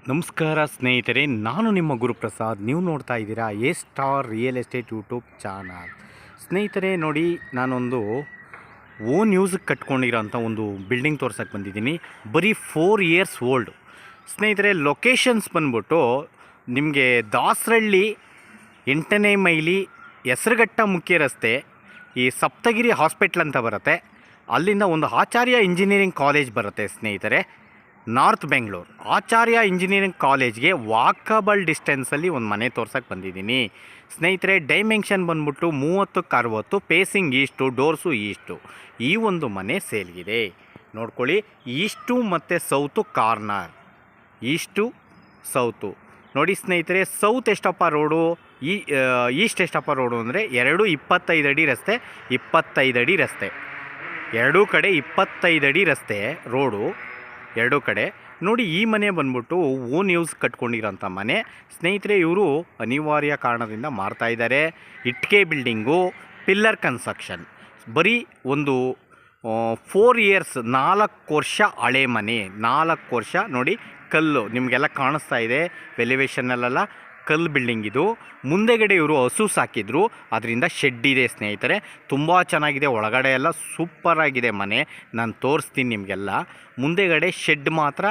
ನಮಸ್ಕಾರ ಸ್ನೇಹಿತರೆ, ನಾನು ನಿಮ್ಮ ಗುರುಪ್ರಸಾದ್. ನೀವು ನೋಡ್ತಾ ಇದ್ದೀರಾ A star real estate YouTube channel. ಸ್ನೇಹಿತರೆ ನೋಡಿ, ನಾನೊಂದು ಓನ್ ಯೂಸಿಗೆ ಕಟ್ಕೊಂಡಿರೋಂಥ ಒಂದು ಬಿಲ್ಡಿಂಗ್ ತೋರ್ಸೋಕ್ಕೆ ಬಂದಿದ್ದೀನಿ. ಬರೀ 4 ಇಯರ್ಸ್ ಓಲ್ಡ್. ಸ್ನೇಹಿತರೆ, ಲೊಕೇಶನ್ಸ್ ಬಂದ್ಬಿಟ್ಟು ನಿಮಗೆ ದಾಸರಳ್ಳಿ 8ನೇ ಮೈಲಿ ಹೆಸರುಘಟ್ಟ ಮುಖ್ಯ ರಸ್ತೆ, ಈ ಸಪ್ತಗಿರಿ ಹಾಸ್ಪಿಟ್ಲ್ ಅಂತ ಬರುತ್ತೆ, ಅಲ್ಲಿಂದ ಒಂದು ಆಚಾರ್ಯ ಇಂಜಿನಿಯರಿಂಗ್ ಕಾಲೇಜ್ ಬರುತ್ತೆ ಸ್ನೇಹಿತರೆ. ನಾರ್ತ್ ಬೆಂಗಳೂರು ಆಚಾರ್ಯ ಇಂಜಿನಿಯರಿಂಗ್ ಕಾಲೇಜ್ಗೆ ವಾಕಬಲ್ ಡಿಸ್ಟೆನ್ಸಲ್ಲಿ ಒಂದು ಮನೆ ತೋರ್ಸೋಕ್ಕೆ ಬಂದಿದ್ದೀನಿ ಸ್ನೇಹಿತರೆ. ಡೈಮೆನ್ಷನ್ ಬಂದ್ಬಿಟ್ಟು 30x60, pacing is to, doors is to. ಈ ಒಂದು ಮನೆ ಸೇಲ್ಗಿದೆ ನೋಡ್ಕೊಳ್ಳಿ. ಈಸ್ಟು ಮತ್ತು ಸೌತು ಕಾರ್ನರ್, ಈಸ್ಟು ಸೌತು ನೋಡಿ ಸ್ನೇಹಿತರೆ. ಸೌತ್ ಎಷ್ಟಪ್ಪ ರೋಡು, ಈಸ್ಟ್ ಎಷ್ಟಪ್ಪ ರೋಡು ಅಂದರೆ 25 ಅಡಿ ರಸ್ತೆ, 25 ಅಡಿ ರಸ್ತೆ, ಎರಡೂ ಕಡೆ 25 ಅಡಿ ರಸ್ತೆ ರೋಡು, ಎರಡೂ ಕಡೆ ನೋಡಿ. ಈ ಮನೆ ಬಂದ್ಬಿಟ್ಟು ಓನ್ ಯೂಸ್ ಕಟ್ಕೊಂಡಿರೋಂಥ ಮನೆ ಸ್ನೇಹಿತರೆ. ಇವರು ಅನಿವಾರ್ಯ ಕಾರಣದಿಂದ ಮಾರ್ತಾಯಿದ್ದಾರೆ. ಇಟ್ಕೆ ಬಿಲ್ಡಿಂಗು, ಪಿಲ್ಲರ್ ಕನ್ಸ್ಟ್ರಕ್ಷನ್, ಬರೀ ಒಂದು 4 ಇಯರ್ಸ್, 4 ವರ್ಷ ಹಳೆ ಮನೆ. 4 ವರ್ಷ ನೋಡಿ. ಕಲ್ಲು ನಿಮಗೆಲ್ಲ ಕಾಣಿಸ್ತಾ ಇದೆ, ಎಲಿವೇಷನಲ್ಲೆಲ್ಲ ಕಲ್ಲು ಬಿಲ್ಡಿಂಗ್ ಇದು. ಮುಂದೆಗಡೆ ಇವರು ಹಸು ಸಾಕಿದ್ರು, ಅದರಿಂದ ಶೆಡ್ ಇದೆ ಸ್ನೇಹಿತರೆ. ತುಂಬ ಚೆನ್ನಾಗಿದೆ, ಒಳಗಡೆ ಎಲ್ಲ ಸೂಪರಾಗಿದೆ ಮನೆ. ನಾನು ತೋರಿಸ್ತೀನಿ ನಿಮಗೆಲ್ಲ. ಮುಂದೆಗಡೆ ಶೆಡ್ ಮಾತ್ರ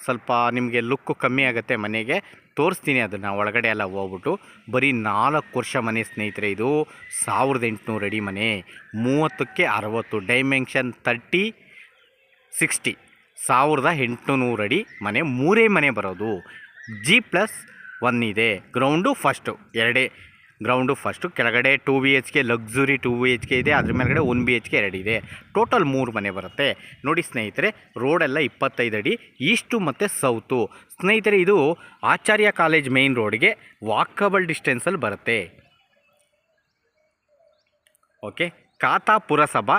ಸ್ವಲ್ಪ ನಿಮಗೆ ಲುಕ್ಕು ಕಮ್ಮಿ ಆಗುತ್ತೆ ಮನೆಗೆ, ತೋರಿಸ್ತೀನಿ ಅದನ್ನು ಒಳಗಡೆ ಎಲ್ಲ ಹೋಗ್ಬಿಟ್ಟು. ಬರೀ 4 ವರ್ಷ ಮನೆ ಸ್ನೇಹಿತರೆ. ಇದು 1800 ಅಡಿ ಮನೆ, 30ಕ್ಕೆ 60, ಡೈಮೆನ್ಷನ್ 30x60, 1800 ಅಡಿ ಮನೆ. 3 ಮನೆ ಬರೋದು. G+1 ಇದೆ. ಗ್ರೌಂಡು ಫಸ್ಟು, ಎರಡೇ ಗ್ರೌಂಡು ಫಸ್ಟು. ಕೆಳಗಡೆ 2 BHK ಲಕ್ಸುರಿ 2 BHK ಇದೆ, ಅದ್ರ ಮೇಲ್ಗಡೆ 1 BHK 2 ಇದೆ. ಟೋಟಲ್ 3 ಮನೆ ಬರುತ್ತೆ ನೋಡಿ ಸ್ನೇಹಿತರೆ. ರೋಡೆಲ್ಲ 25 ಅಡಿ, ಈಸ್ಟು ಮತ್ತು ಸೌತು ಸ್ನೇಹಿತರೆ. ಇದು ಆಚಾರ್ಯ ಕಾಲೇಜ್ ಮೇನ್ ರೋಡ್ಗೆ ವಾಕಬಲ್ ಡಿಸ್ಟೆನ್ಸಲ್ಲಿ ಬರುತ್ತೆ. ಓಕೆ. ಖಾತಾ ಪುರಸಭಾ,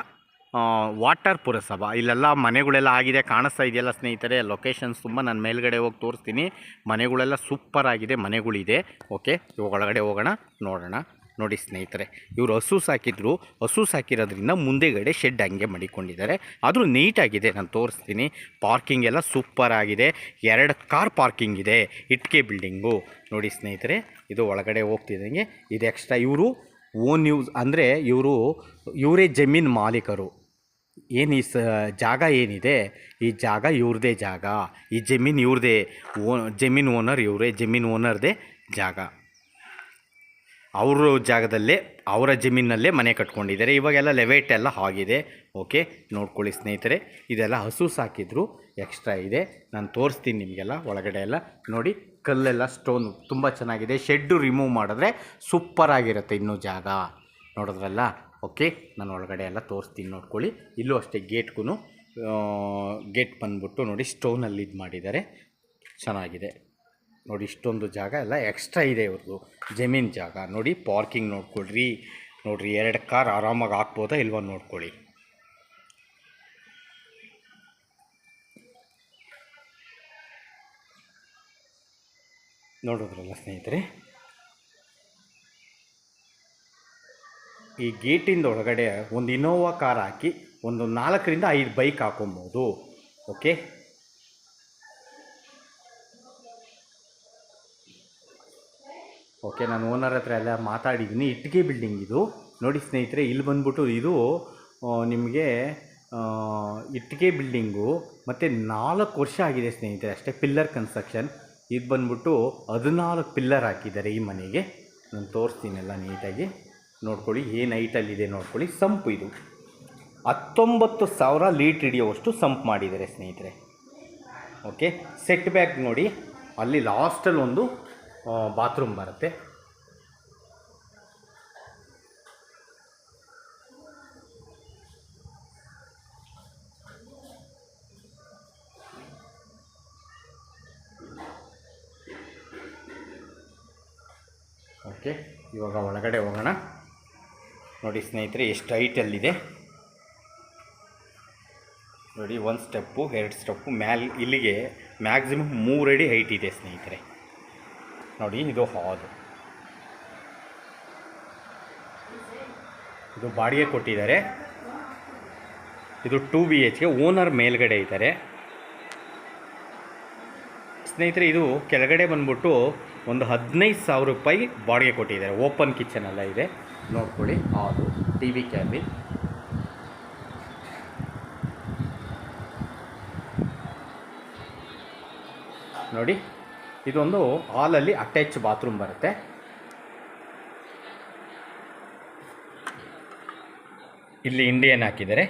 ವಾಟರ್ ಪುರಸಭಾ, ಇಲ್ಲೆಲ್ಲ ಮನೆಗಳೆಲ್ಲ ಆಗಿದೆ, ಕಾಣಿಸ್ತಾ ಇದೆಯಲ್ಲ ಸ್ನೇಹಿತರೆ. ಲೊಕೇಶನ್ಸ್ ತುಂಬ ನಾನು ಮೇಲ್ಗಡೆ ಹೋಗಿ ತೋರಿಸ್ತೀನಿ. ಮನೆಗಳೆಲ್ಲ ಸೂಪರ್ ಆಗಿದೆ, ಮನೆಗಳಿದೆ. ಓಕೆ, ಇವಾಗ ಒಳಗಡೆ ಹೋಗೋಣ, ನೋಡೋಣ. ನೋಡಿ ಸ್ನೇಹಿತರೆ, ಇವರು ಹಸು ಸಾಕಿದ್ರು, ಹಸು ಸಾಕಿರೋದ್ರಿಂದ ಮುಂದೆಗಡೆ ಶೆಡ್ ಹಂಗೆ ಮಡಿಕೊಂಡಿದ್ದಾರೆ. ಆದರೂ ನೀಟಾಗಿದೆ, ನಾನು ತೋರಿಸ್ತೀನಿ. ಪಾರ್ಕಿಂಗ್ ಎಲ್ಲ ಸೂಪರ್ ಆಗಿದೆ. 2 ಕಾರ್ ಪಾರ್ಕಿಂಗ್ ಇದೆ. ಇಟ್ಕೆ ಬಿಲ್ಡಿಂಗು ನೋಡಿ ಸ್ನೇಹಿತರೆ. ಇದು ಒಳಗಡೆ ಹೋಗ್ತಿದ್ದಂಗೆ ಇದು ಎಕ್ಸ್ಟ್ರಾ. ಇವರು ಓನ್ ಯೂಸ್ ಅಂದರೆ ಇವರೇ ಜಮೀನು ಮಾಲೀಕರು. ಏನು ಈ ಜಾಗ ಏನಿದೆ, ಈ ಜಾಗ ಇವ್ರದೇ ಜಾಗ, ಈ ಜಮೀನು ಇವ್ರದೇ. ಜಮೀನು ಓನರ್ ಇವರೇ, ಜಮೀನು ಓನರ್ದೇ ಜಾಗ. ಅವರು ಜಾಗದಲ್ಲೇ, ಅವರ ಜಮೀನಲ್ಲೇ ಮನೆ ಕಟ್ಕೊಂಡಿದ್ದಾರೆ. ಇವಾಗೆಲ್ಲ ಲೆವೇಟ್ ಎಲ್ಲ ಆಗಿದೆ. ಓಕೆ, ನೋಡ್ಕೊಳ್ಳಿ ಸ್ನೇಹಿತರೆ. ಇದೆಲ್ಲ ಹಸು ಸಾಕಿದ್ರು, ಎಕ್ಸ್ಟ್ರಾ ಇದೆ. ನಾನು ತೋರಿಸ್ತೀನಿ ನಿಮಗೆಲ್ಲ ಒಳಗಡೆ ಎಲ್ಲ ನೋಡಿ. ಕಲ್ಲೆಲ್ಲ ಸ್ಟೋನ್ ತುಂಬ ಚೆನ್ನಾಗಿದೆ. ಶೆಡ್ಡು ರಿಮೂವ್ ಮಾಡಿದ್ರೆ ಸೂಪರಾಗಿರುತ್ತೆ ಇನ್ನೂ ಜಾಗ, ನೋಡಿದ್ರಲ್ಲ. ಓಕೆ, ನಾನು ಒಳಗಡೆ ಎಲ್ಲ ತೋರಿಸ್ತೀನಿ, ನೋಡ್ಕೊಳ್ಳಿ. ಇಲ್ಲೂ ಅಷ್ಟೇ, ಗೇಟ್ ಬಂದ್ಬಿಟ್ಟು ನೋಡಿ ಸ್ಟೋನಲ್ಲಿ ಇದು ಮಾಡಿದ್ದಾರೆ, ಚೆನ್ನಾಗಿದೆ ನೋಡಿ. ಇಷ್ಟೊಂದು ಜಾಗ ಎಲ್ಲ ಎಕ್ಸ್ಟ್ರಾ ಇದೆ ಇವ್ರದ್ದು ಜಮೀನು ಜಾಗ ನೋಡಿ. ಪಾರ್ಕಿಂಗ್ ನೋಡ್ಕೊಳ್ರಿ, ನೋಡಿರಿ. 2 ಕಾರ್ ಆರಾಮಾಗಿ ಹಾಕ್ಬೋದಾ ಇಲ್ವ ನೋಡ್ಕೊಳ್ಳಿ. ನೋಡಿದ್ರಲ್ಲ ಸ್ನೇಹಿತರೆ. ಈ ಗೇಟಿಂದ ಒಳಗಡೆ ಒಂದು ಇನೋವಾ ಕಾರ್ ಹಾಕಿ ಒಂದು 4ರಿಂದ 5 ಬೈಕ್ ಹಾಕೊಬೋದು. Okay, okay. ನಾನು ಓನರ್ ಹತ್ರ ಎಲ್ಲ ಮಾತಾಡಿದ್ದೀನಿ. ಇಟ್ಟಿಗೆ ಬಿಲ್ಡಿಂಗ್ ಇದು ನೋಡಿ ಸ್ನೇಹಿತರೆ. ಇಲ್ಲಿ ಬಂದ್ಬಿಟ್ಟು ಇದು ನಿಮಗೆ ಇಟ್ಟಿಗೆ ಬಿಲ್ಡಿಂಗು, ಮತ್ತು 4 ವರ್ಷ ಆಗಿದೆ ಸ್ನೇಹಿತರೆ ಅಷ್ಟೇ. Pillar construction. ಇದು ಬಂದ್ಬಿಟ್ಟು 14 ಪಿಲ್ಲರ್ ಹಾಕಿದ್ದಾರೆ ಈ ಮನೆಗೆ. ನಾನು ತೋರಿಸ್ತೀನೆಲ್ಲ ನೀಟಾಗಿ, ನೋಡ್ಕೊಳ್ಳಿ. ಏನು ಹೈಟಲ್ಲಿದೆ ನೋಡ್ಕೊಳ್ಳಿ. ಸಂಪು ಇದು 19,000 ಲೀಟ್ರ್ ಹಿಡಿಯುವಷ್ಟು ಸಂಪ್ ಮಾಡಿದ್ದಾರೆ ಸ್ನೇಹಿತರೆ. ಓಕೆ, ಸೆಟ್ ಬ್ಯಾಕ್ ನೋಡಿ, ಅಲ್ಲಿ ಲಾಸ್ಟಲ್ಲಿ ಒಂದು ಬಾತ್ರೂಮ್ ಬರುತ್ತೆ. ಓಕೆ, ಇವಾಗ ಒಳಗಡೆ ಹೋಗೋಣ. ನೋಡಿ ಸ್ನೇಹಿತರೆ, ಎಷ್ಟು ಹೈಟಲ್ಲಿದೆ ನೋಡಿ. 1 ಸ್ಟೆಪ್ಪು, 2 ಸ್ಟೆಪ್ಪು ಇಲ್ಲಿಗೆ ಮ್ಯಾಕ್ಸಿಮಮ್ 3 ಅಡಿ ಹೈಟ್ ಇದೆ ಸ್ನೇಹಿತರೆ ನೋಡಿ. ಇದು ಹಾಲು, ಇದು ಬಾಡಿಗೆ ಕೊಟ್ಟಿದ್ದಾರೆ. ಇದು 2 BHK. ಓನರ್ ಮೇಲ್ಗಡೆ ಇದ್ದಾರೆ. ಸ್ನೇಹಿತರೆ ಇದು ಕೆಳಗಡೆ ಬಂದ್ಬಿಟ್ಟು ಒಂದು 15,000 ರೂಪಾಯಿ ಬಾಡಿಗೆ ಕೊಟ್ಟಿದ್ದಾರೆ. ಓಪನ್ ಕಿಚನ್ ಎಲ್ಲ ಇದೆ ನೋಡ್ಕೊಳ್ಳಿ. ಹಾಲು, ಟಿ ವಿ ಕ್ಯಾಬಿನ್, ನೋಡಿ ಇದೊಂದು ಹಾಲಲ್ಲಿ ಅಟ್ಯಾಚ್ ಬಾತ್ರೂಮ್ ಬರುತ್ತೆ. ಇಲ್ಲಿ ಇಂಡಿಯನ್ ಹಾಕಿದ್ದಾರೆ.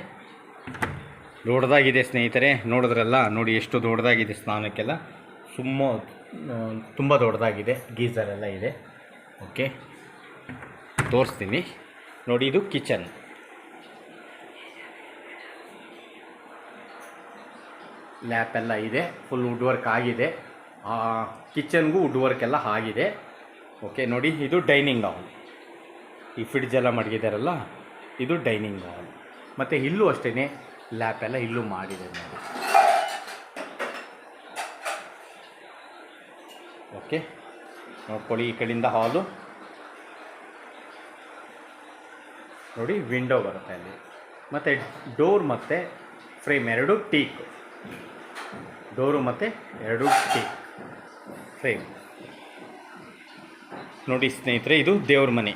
ದೊಡ್ಡದಾಗಿದೆ ಸ್ನೇಹಿತರೆ, ನೋಡಿದ್ರಲ್ಲ, ನೋಡಿ ಎಷ್ಟು ದೊಡ್ಡದಾಗಿದೆ. ಸ್ನಾನಕ್ಕೆಲ್ಲ ತುಂಬ ದೊಡ್ಡದಾಗಿದೆ. ಗೀಝರ್ ಎಲ್ಲ ಇದೆ. ಓಕೆ, ತೋರಿಸ್ತೀನಿ ನೋಡಿ. ಇದು ಕಿಚನ್. ಲ್ಯಾಪ್ ಎಲ್ಲ ಇದೆ, ಫುಲ್ ವುಡ್ ವರ್ಕ್ ಆಗಿದೆ. ಕಿಚನ್ಗೂ ವುಡ್ ವರ್ಕ್ ಎಲ್ಲ ಆಗಿದೆ. ಓಕೆ ನೋಡಿ, ಇದು ಡೈನಿಂಗ್ ಹಾಲ್. ಈ ಫ್ರಿಡ್ಜ್ ಎಲ್ಲ ಮಡಗಿದಾರಲ್ಲ, ಇದು ಡೈನಿಂಗ್ ಹಾಲ್. ಮತ್ತು ಇಲ್ಲೂ ಅಷ್ಟೇ ಲ್ಯಾಪ್ ಎಲ್ಲ ಇಲ್ಲೂ ಮಾಡಿದೆ ನೋಡಿ. ಓಕೆ ನೋಡ್ಕೊಳ್ಳಿ. ಈ ಕಡೆಯಿಂದ ಹಾಲು ನೋಡಿ, ವಿಂಡೋ ಬರುತ್ತೆ ಅಲ್ಲಿ. ಮತ್ತು ಡೋರ್ ಮತ್ತು ಫ್ರೇಮ್ ಎರಡು ಟೀಕ್. ಡೋರು ಮತ್ತು ಎರಡು ಟೀಕ್ ಫ್ರೇಮ್. ನೋಡಿ ಸ್ನೇಹಿತರೆ, ಇದು ದೇವ್ರ ಮನೆ.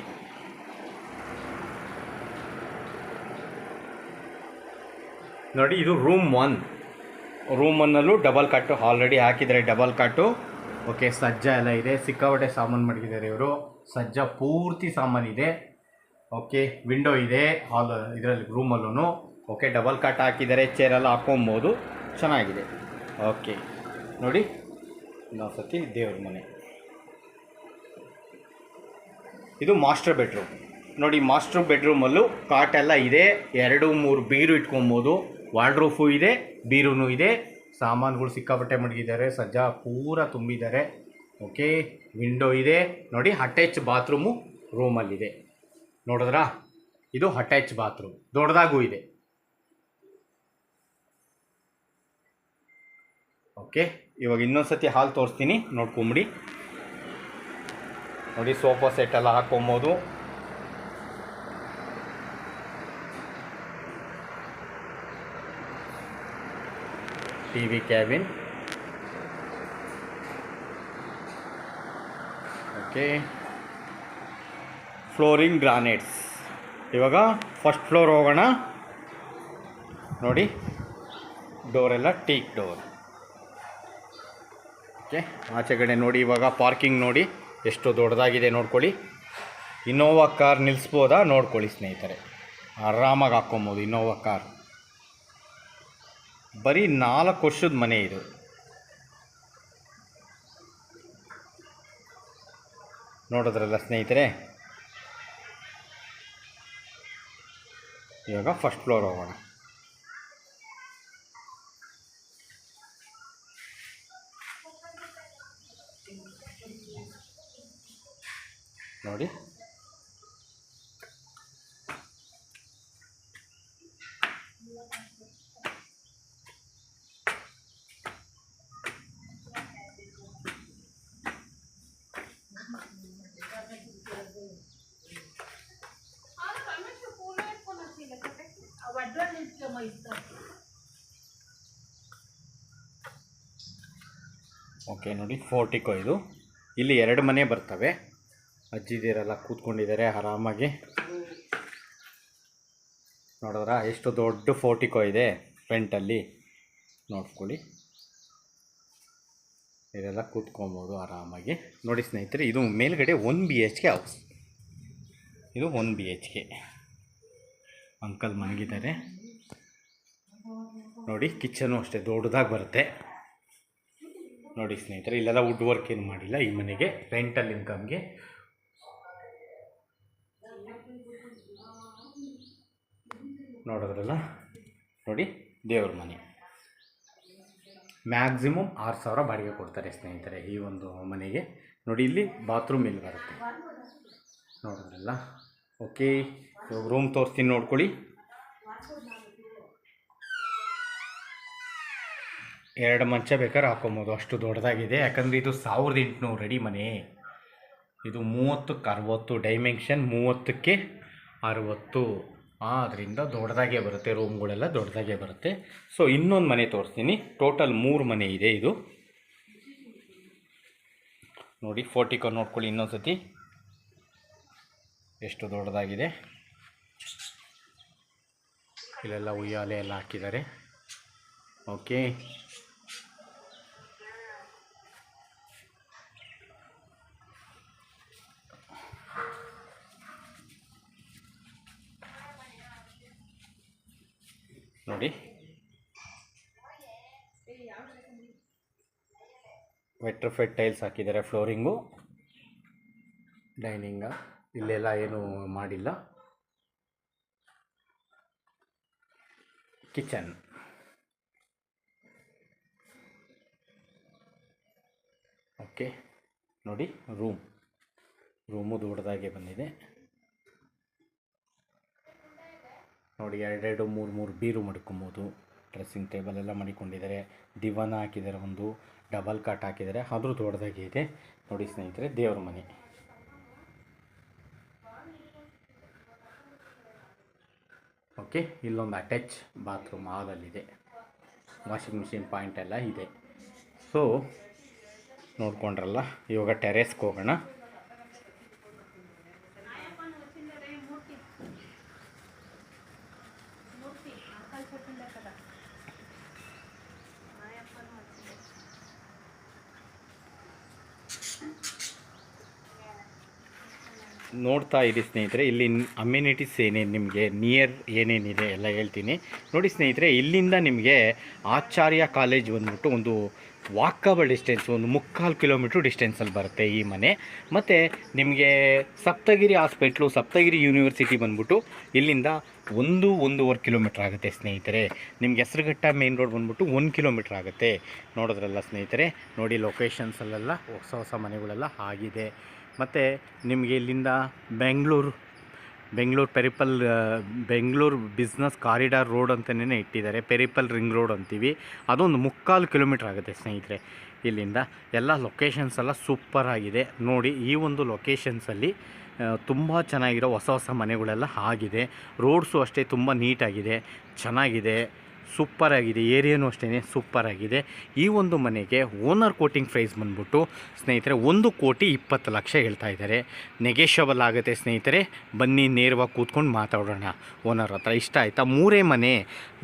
ನೋಡಿ ಇದು ರೂಮ್ 1. ರೂಮ್ 1ನಲ್ಲೂ ಡಬಲ್ ಕಾಟು ಆಲ್ರೆಡಿ ಹಾಕಿದ್ದಾರೆ. ಡಬಲ್ ಕಾಟು. ಓಕೆ, ಸಜ್ಜ ಎಲ್ಲ ಇದೆ. ಸಿಕ್ಕಾಪಟ್ಟೆ ಸಾಮಾನು ಮಡಗಿದ್ದಾರೆ ಇವರು. ಸಜ್ಜ ಪೂರ್ತಿ ಸಾಮಾನಿದೆ. ಓಕೆ, ವಿಂಡೋ ಇದೆ ಹಾಲ್ ಇದರಲ್ಲಿ ರೂಮಲ್ಲೂ. ಓಕೆ, ಡಬಲ್ ಕಾಟ್ ಹಾಕಿದ್ದಾರೆ. ಚೇರೆಲ್ಲ ಹಾಕೊಬೋದು, ಚೆನ್ನಾಗಿದೆ. ಓಕೆ ನೋಡಿ, ಇನ್ನೊಂದು ಸತಿ ದೇವ್ರ ಮನೆ. ಇದು ಮಾಸ್ಟರ್ ಬೆಡ್ರೂಮ್. ನೋಡಿ, ಮಾಸ್ಟರ್ ಬೆಡ್ರೂಮಲ್ಲೂ ಕಾಟೆಲ್ಲ ಇದೆ. 2-3 ಬೀರು ಇಟ್ಕೊಬೋದು. ವಾರ್ಡ್ರೋಫು ಇದೆ, ಬೀರೂ ಇದೆ. ಸಾಮಾನುಗಳು ಸಿಕ್ಕಾಪಟ್ಟೆ ಮಡಗಿದ್ದಾರೆ. ಸಜ್ಜ ಪೂರ ತುಂಬಿದ್ದಾರೆ. ಓಕೆ, ವಿಂಡೋ ಇದೆ. ನೋಡಿ, ಅಟ್ಯಾಚ್ ಬಾತ್ರೂಮು ರೂಮಲ್ಲಿದೆ. ನೋಡಿದ್ರಾ, ಇದು ಅಟ್ಯಾಚ್ ಬಾತ್ರೂಮ್, ದೊಡ್ಡದಾಗೂ ಇದೆ. ಓಕೆ, ಇವಾಗ ಇನ್ನೊಂದು ಸತಿ ಹಾಲ್ ತೋರಿಸ್ತೀನಿ, ನೋಡ್ಕೊಂಬಿಡಿ. ನೋಡಿ, ಸೋಫಾ ಸೆಟ್ ಎಲ್ಲ ಹಾಕೊಬೋದು. T V cabin. Okay, flooring granites. ಇವಾಗ ಫಸ್ಟ್ ಫ್ಲೋರ್ ಹೋಗೋಣ. ನೋಡಿ, ಡೋರೆಲ್ಲ ಟೀಕ್ ಡೋರ್. ಓಕೆ, ಆಚೆಗಡೆ ನೋಡಿ. ಇವಾಗ ಪಾರ್ಕಿಂಗ್ ನೋಡಿ ಎಷ್ಟು ದೊಡ್ಡದಾಗಿದೆ ನೋಡ್ಕೊಳ್ಳಿ. ಇನ್ನೋವಾ ಕಾರ್ ನಿಲ್ಲಿಸ್ಬೋದಾ ನೋಡ್ಕೊಳ್ಳಿ ಸ್ನೇಹಿತರೆ. ಆರಾಮಾಗಿ ಹಾಕ್ಕೊಬೋದು ಇನ್ನೋವಾ ಕಾರ್. ಬರೀ 4 ವರ್ಷದ ಮನೆ ಇದು. ನೋಡಿದ್ರಲ್ಲ ಸ್ನೇಹಿತರೆ. ಇವಾಗ ಫಸ್ಟ್ ಫ್ಲೋರ್ ಹೋಗೋಣ. ನೋಡಿ, ಓಕೆ ನೋಡಿ, ಫೋರ್ಟಿಕೋ ಇದು. ಇಲ್ಲಿ 2 ಮನೆ ಬರ್ತವೆ. ಅಜ್ಜಿದಿರೆಲ್ಲ ಕೂತ್ಕೊಂಡಿದ್ದಾರೆ ಆರಾಮಾಗಿ. ನೋಡಿದ್ರಾ, ಎಷ್ಟು ದೊಡ್ಡ ಫೋರ್ಟಿಕೋ ಇದೆ ಫ್ರಂಟಲ್ಲಿ. ನೋಡ್ಕೊಳ್ಳಿ, ಇದೆಲ್ಲ ಕೂತ್ಕೊಬೋದು ಆರಾಮಾಗಿ. ನೋಡಿ ಸ್ನೇಹಿತರೆ, ಇದು ಮೇಲ್ಗಡೆ 1 BHK ಹೌಸ್. ಇದು 1 BHK. ಅಂಕಲ್ ಮಲಗಿದ್ದಾರೆ. ನೋಡಿ, ಕಿಚನು ಅಷ್ಟೇ ದೊಡ್ಡದಾಗಿ ಬರುತ್ತೆ. ನೋಡಿ ಸ್ನೇಹಿತರೆ, ಇಲ್ಲೆಲ್ಲ ವುಡ್ ವರ್ಕ್ ಏನು ಮಾಡಿಲ್ಲ ಈ ಮನೆಗೆ. ರೆಂಟಲ್ ಇನ್ಕಮ್ಗೆ. ನೋಡಿದ್ರಲ್ಲ, ನೋಡಿ ದೇವ್ರ ಮನೆ. ಮ್ಯಾಕ್ಸಿಮಮ್ 6,000 ಬಾಡಿಗೆ ಕೊಡ್ತಾರೆ ಸ್ನೇಹಿತರೆ ಈ ಒಂದು ಮನೆಗೆ. ನೋಡಿ, ಇಲ್ಲಿ ಬಾತ್ರೂಮ್ ಇಲ್ಲಿ ಬರುತ್ತೆ. ನೋಡಿದ್ರಲ್ಲ. ಓಕೆ, ರೂಮ್ ತೋರಿಸ್ತೀನಿ ನೋಡ್ಕೊಳ್ಳಿ. 2 ಮಂಚ ಬೇಕಾದ್ರೆ ಹಾಕೊಬೋದು, ಅಷ್ಟು ದೊಡ್ಡದಾಗಿದೆ. ಯಾಕಂದರೆ ಇದು 1800 ಅಡಿ ಮನೆ. ಇದು 30ಕ್ಕೆ 60 ಡೈಮೆನ್ಷನ್, 30ಕ್ಕೆ 60. ಅದರಿಂದ ದೊಡ್ಡದಾಗೇ ಬರುತ್ತೆ. ರೂಮ್ಗಳೆಲ್ಲ ದೊಡ್ಡದಾಗೇ ಬರುತ್ತೆ. ಸೊ ಇನ್ನೊಂದು ಮನೆ ತೋರಿಸ್ತೀನಿ. ಟೋಟಲ್ 3 ಮನೆ ಇದೆ ಇದು. ನೋಡಿ ಫೋರ್ಟಿಕೋ ನೋಡ್ಕೊಳ್ಳಿ ಇನ್ನೊಂದು ಸತಿ ಎಷ್ಟು ದೊಡ್ಡದಾಗಿದೆ. ಇಲ್ಲೆಲ್ಲ ಉಯ್ಯಾಲೆ ಎಲ್ಲ ಹಾಕಿದ್ದಾರೆ. ಓಕೆ, ನೋಡಿ ವೆಟ್ರಿಫೈಡ್ ಟೈಲ್ಸ್ ಹಾಕಿದ್ದಾರೆ. ಫ್ಲೋರಿಂಗು, ಡೈನಿಂಗ ಇಲ್ಲೆಲ್ಲ ಏನು ಮಾಡಿಲ್ಲ. ಕಿಚನ್, ಓಕೆ ನೋಡಿ ರೂಮು ದೊಡ್ಡದಾಗೆ ಬಂದಿದೆ. ನೋಡಿ 2 3 ಬೀರು ಮಡ್ಕೊಬೋದು. ಡ್ರೆಸ್ಸಿಂಗ್ ಟೇಬಲ್ ಎಲ್ಲ ಮಾಡಿಕೊಂಡಿದ್ದಾರೆ. ದಿವಾನ ಹಾಕಿದ್ದಾರೆ, ಒಂದು ಡಬಲ್ ಕಾಟ್ ಹಾಕಿದ್ದಾರೆ, ಆದರೂ ದೊಡ್ಡದಾಗಿ ಇದೆ. ನೋಡಿ ಸ್ನೇಹಿತರೆ, ದೇವ್ರ ಮನೆ. ಓಕೆ, ಇಲ್ಲೊಂದು ಅಟ್ಯಾಚ್ ಬಾತ್ರೂಮ್ ಹಾಲಲ್ಲಿದೆ. ವಾಷಿಂಗ್ ಮಿಷಿನ್ ಪಾಯಿಂಟ್ ಎಲ್ಲ ಇದೆ. ಸೊ ನೋಡ್ಕೊಂಡ್ರಲ್ಲ, ಇವಾಗ ಟೆರೇಸ್ಗೆ ಹೋಗೋಣ. ನೋಡ್ತಾ ಇರಿ ಸ್ನೇಹಿತರೆ, ಇಲ್ಲಿ ಅಮ್ಯುನಿಟೀಸ್ ಏನೇನು ನಿಮಗೆ ನಿಯರ್ ಏನೇನಿದೆ ಎಲ್ಲ ಹೇಳ್ತೀನಿ. ನೋಡಿ ಸ್ನೇಹಿತರೆ, ಇಲ್ಲಿಂದ ನಿಮಗೆ ಆಚಾರ್ಯ ಕಾಲೇಜ್ ಬಂದ್ಬಿಟ್ಟು ಒಂದು ವಾಕಬಲ್ ಡಿಸ್ಟೆನ್ಸ್, ಒಂದು 3/4 ಕಿಲೋಮೀಟ್ರ್ ಡಿಸ್ಟೆನ್ಸಲ್ಲಿ ಬರುತ್ತೆ ಈ ಮನೆ. ಮತ್ತು ನಿಮಗೆ ಸಪ್ತಗಿರಿ ಹಾಸ್ಪಿಟ್ಲು, ಸಪ್ತಗಿರಿ ಯೂನಿವರ್ಸಿಟಿ ಬಂದ್ಬಿಟ್ಟು ಇಲ್ಲಿಂದ 1-1.5 ಕಿಲೋಮೀಟ್ರ್ ಆಗುತ್ತೆ ಸ್ನೇಹಿತರೆ. ನಿಮ್ಗೆ ಹೆಸರುಘಟ್ಟ ಮೇನ್ ರೋಡ್ ಬಂದ್ಬಿಟ್ಟು 1 ಕಿಲೋಮೀಟ್ರ್ ಆಗುತ್ತೆ. ನೋಡಿದ್ರಲ್ಲ ಸ್ನೇಹಿತರೆ, ನೋಡಿ ಲೊಕೇಶನ್ಸಲ್ಲೆಲ್ಲ ಹೊಸ ಮನೆಗಳೆಲ್ಲ ಆಗಿದೆ. ಮತ್ತು ನಿಮಗೆ ಇಲ್ಲಿಂದ Bengaluru Bengaluru business corridor road ಅಂತಲೇ ಇಟ್ಟಿದ್ದಾರೆ. ಪೆರಿಪಲ್ ರಿಂಗ್ ರೋಡ್ ಅಂತೀವಿ. ಅದೊಂದು 3/4 ಕಿಲೋಮೀಟ್ರ್ ಆಗುತ್ತೆ ಸ್ನೇಹಿತರೆ ಇಲ್ಲಿಂದ. ಎಲ್ಲ ಲೊಕೇಶನ್ಸ್ ಎಲ್ಲ ಸೂಪರ್ ಆಗಿದೆ. ನೋಡಿ, ಈ ಒಂದು ಲೊಕೇಶನ್ಸಲ್ಲಿ ತುಂಬ ಚೆನ್ನಾಗಿರೋ ಹೊಸ ಮನೆಗಳೆಲ್ಲ ಆಗಿದೆ. ರೋಡ್ಸು ಅಷ್ಟೇ ತುಂಬ ನೀಟಾಗಿದೆ, ಚೆನ್ನಾಗಿದೆ, ಸೂಪರಾಗಿದೆ. ಏರಿಯಾನೂ ಅಷ್ಟೇ ಸೂಪರಾಗಿದೆ. ಈ ಒಂದು ಮನೆಗೆ ಓನರ್ ಕೋಟಿಂಗ್ ಪ್ರೈಸ್ ಬಂದ್ಬಿಟ್ಟು ಸ್ನೇಹಿತರೆ 1,20,00,000 ಹೇಳ್ತಾ ಇದ್ದಾರೆ. ನೆಗೆಷಬಲ್ ಆಗುತ್ತೆ ಸ್ನೇಹಿತರೆ. ಬನ್ನಿ ನೇರವಾಗಿ ಕೂತ್ಕೊಂಡು ಮಾತಾಡೋಣ ಓನರ್ ಹತ್ರ. ಇಷ್ಟ ಆಯಿತಾ? 3 ಮನೆ.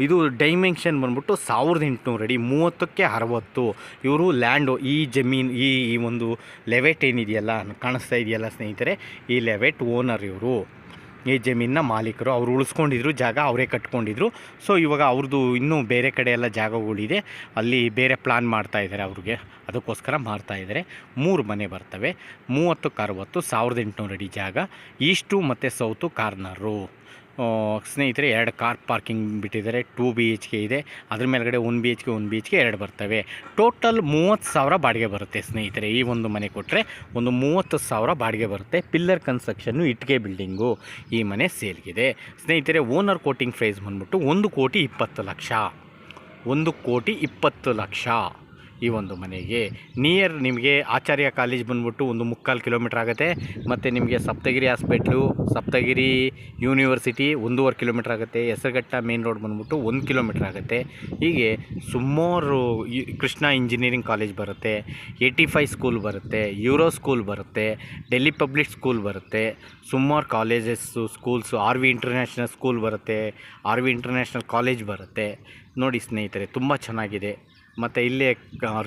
ಇದು ಡೈಮೆನ್ಷನ್ ಬಂದ್ಬಿಟ್ಟು 1800 ಅಡಿ, 30ಕ್ಕೆ 60. ಇವರು ಲ್ಯಾಂಡು, ಈ ಜಮೀನು, ಈ ಒಂದು ಲೆವೆಟ್ ಏನಿದೆಯಲ್ಲ, ಕಾಣಿಸ್ತಾ ಇದೆಯಲ್ಲ ಸ್ನೇಹಿತರೆ, ಈ ಲೆವೆಟ್ ಓನರ್ ಇವರು. ಈ ಜಮೀನಿನ ಮಾಲೀಕರು. ಅವರು ಉಳಿಸ್ಕೊಂಡಿದ್ರು ಜಾಗ, ಅವರೇ ಕಟ್ಕೊಂಡಿದ್ರು. ಸೊ ಇವಾಗ ಅವ್ರದ್ದು ಇನ್ನೂ ಬೇರೆ ಕಡೆ ಎಲ್ಲ ಜಾಗಗಳಿದೆ, ಅಲ್ಲಿ ಬೇರೆ ಪ್ಲಾನ್ ಮಾಡ್ತಾಯಿದ್ದಾರೆ ಅವ್ರಿಗೆ, ಅದಕ್ಕೋಸ್ಕರ ಮಾಡ್ತಾಯಿದ್ದಾರೆ. 3 ಮನೆ ಬರ್ತವೆ. 30ಕ್ಕೆ 60, 1800 ಅಡಿ ಜಾಗ. ಈಸ್ಟು ಮತ್ತು ಸೌತು ಕಾರ್ನರು ಸ್ನೇಹಿತರೆ. 2 ಕಾರ್ ಪಾರ್ಕಿಂಗ್ ಬಿಟ್ಟಿದ್ದಾರೆ. 2 BHK ಇದೆ. ಅದ್ರ ಮೇಲ್ಗಡೆ 1 BHK 2 ಬರ್ತವೆ. ಟೋಟಲ್ 30,000 ಬಾಡಿಗೆ ಬರುತ್ತೆ ಸ್ನೇಹಿತರೆ. ಈ ಒಂದು ಮನೆ ಕೊಟ್ಟರೆ ಒಂದು 30,000 ಬಾಡಿಗೆ ಬರುತ್ತೆ. ಪಿಲ್ಲರ್ ಕನ್ಸ್ಟ್ರಕ್ಷನ್ನು, ಇಟ್ಟಿಗೆ ಬಿಲ್ಡಿಂಗು. ಈ ಮನೆ ಸೇಲ್ಗಿದೆ ಸ್ನೇಹಿತರೆ. ಓನರ್ ಕೋಟಿಂಗ್ ಪ್ರೈಸ್ ಬಂದ್ಬಿಟ್ಟು 1,20,00,000. 1,20,00,000 ಈ ಒಂದು ಮನೆಗೆ. ನಿಯರ್ ನಿಮಗೆ ಆಚಾರ್ಯ ಕಾಲೇಜ್ ಬಂದ್ಬಿಟ್ಟು ಒಂದು 3/4 ಕಿಲೋಮೀಟ್ರ್ ಆಗುತ್ತೆ. ಮತ್ತು ನಿಮಗೆ Saptagiri hospital, Saptagiri university 1.5 kilometre ಆಗುತ್ತೆ. ಹೆಸರುಘಟ್ಟ ಮೇನ್ ರೋಡ್ ಬಂದ್ಬಿಟ್ಟು 1 ಕಿಲೋಮೀಟ್ರ್ ಆಗುತ್ತೆ. ಹೀಗೆ ಸುಮಾರು ಕೃಷ್ಣ ಇಂಜಿನಿಯರಿಂಗ್ ಕಾಲೇಜ್ ಬರುತ್ತೆ, 85 ಸ್ಕೂಲ್ ಬರುತ್ತೆ, ಯೂರೋ ಸ್ಕೂಲ್ ಬರುತ್ತೆ, ಡೆಲ್ಲಿ ಪಬ್ಲಿಕ್ ಸ್ಕೂಲ್ ಬರುತ್ತೆ, ಸುಮಾರು colleges, schools, RV international school ಬರುತ್ತೆ, RV ಇಂಟರ್ನ್ಯಾಷನಲ್ ಕಾಲೇಜ್ ಬರುತ್ತೆ. ನೋಡಿ ಸ್ನೇಹಿತರೆ, ತುಂಬ ಚೆನ್ನಾಗಿದೆ. ಮತ್ತು ಇಲ್ಲೇ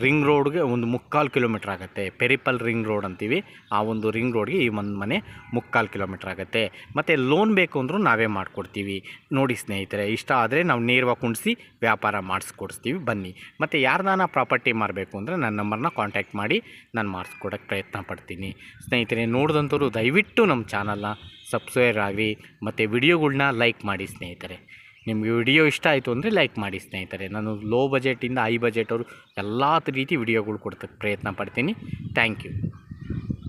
ರಿಂಗ್ ರೋಡ್ಗೆ ಒಂದು 3/4 ಕಿಲೋಮೀಟ್ರ್ ಆಗುತ್ತೆ. ಪೆರಿಪಲ್ ರಿಂಗ್ ರೋಡ್ ಅಂತೀವಿ, ಆ ಒಂದು ರಿಂಗ್ ರೋಡ್ಗೆ ಈ ಒಂದು ಮನೆ 3/4 ಕಿಲೋಮೀಟ್ರ್ ಆಗುತ್ತೆ. ಮತ್ತು ಲೋನ್ ಬೇಕು ಅಂದರೂ ನಾವೇ ಮಾಡಿಕೊಡ್ತೀವಿ. ನೋಡಿ ಸ್ನೇಹಿತರೆ, ಇಷ್ಟ ಆದರೆ ನಾವು ನೇರವಾಗಿ ಕುಣಿಸಿ ವ್ಯಾಪಾರ ಮಾಡಿಸ್ಕೊಡಿಸ್ತೀವಿ. ಬನ್ನಿ. ಮತ್ತು ಯಾರ್ದಾನ ಪ್ರಾಪರ್ಟಿ ಮಾರಬೇಕು ಅಂದರೆ ನನ್ನ ನಂಬರ್ನ ಕಾಂಟ್ಯಾಕ್ಟ್ ಮಾಡಿ ನಾನು ಮಾಡಿಸ್ಕೊಡೋಕ್ಕೆ ಪ್ರಯತ್ನ ಪಡ್ತೀನಿ. ಸ್ನೇಹಿತರೆ, ನೋಡಿದಂಥವ್ರು ದಯವಿಟ್ಟು ನಮ್ಮ ಚಾನಲ್ನ ಸಬ್ಸ್ಕ್ರೈಬ್ ಆಗಿ ಮತ್ತು ವಿಡಿಯೋಗಳ್ನ ಲೈಕ್ ಮಾಡಿ ಸ್ನೇಹಿತರೆ. ನಿಮಗೆ ವಿಡಿಯೋ ಇಷ್ಟ ಆಯಿತು ಅಂದರೆ ಲೈಕ್ ಮಾಡಿ ಸ್ನೇಹಿತರೆ. ನಾನು ಲೋ ಬಜೆಟಿಂದ ಹೈ ಬಜೆಟವರು ಎಲ್ಲ ರೀತಿ ವಿಡಿಯೋಗಳು ಕೊಡ್ತಕ್ಕೆ ಪ್ರಯತ್ನ ಪಡ್ತೀನಿ. Thank you.